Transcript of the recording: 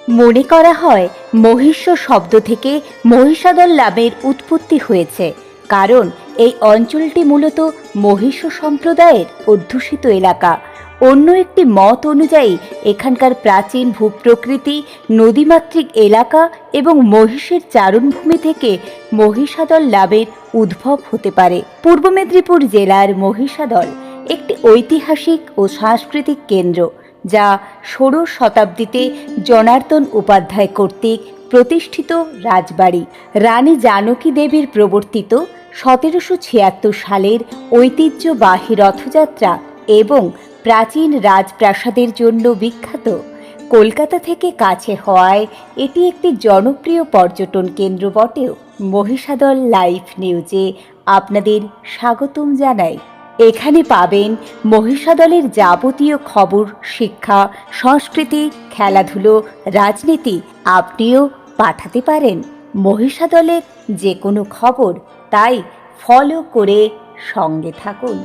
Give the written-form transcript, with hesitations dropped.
মনে করা হয় মহিষ্য শব্দ থেকে মহিষাদল নামের উৎপত্তি হয়েছে, কারণ এই অঞ্চলটি মূলত মহিষ্য সম্প্রদায়ের অধ্যুষিত এলাকা। অন্য একটি মত অনুযায়ী এখানকার প্রাচীন ভূপ্রকৃতি, নদীমাতৃক এলাকা এবং মহিষের চারণভূমি থেকে মহিষাদল নামের উদ্ভব হতে পারে। পূর্ব মেদিনীপুর জেলার মহিষাদল একটি ঐতিহাসিক ও সাংস্কৃতিক কেন্দ্র, যা ষোড়শ শতাব্দীতে জনার্দন উপাধ্যায় কর্তৃক প্রতিষ্ঠিত রাজবাড়ি। রানী জানকী দেবীর প্রবর্তিত 1776 সালের ঐতিহ্যবাহী রথযাত্রা এবং প্রাচীন রাজপ্রাসাদের জন্য বিখ্যাত। কলকাতা থেকে কাছে হওয়ায় এটি একটি জনপ্রিয় পর্যটন কেন্দ্র বটেও। মহিষাদল লাইভ নিউজে আপনাদের স্বাগতম জানাই। এখানে পাবেন মহিষাদলের যাবতীয় খবর, শিক্ষা, সংস্কৃতি, খেলাধুলো, রাজনীতি। আপনিও পাঠাতে পারেন মহিষাদলের যে কোনো খবর, তাই ফলো করে সঙ্গে থাকুন।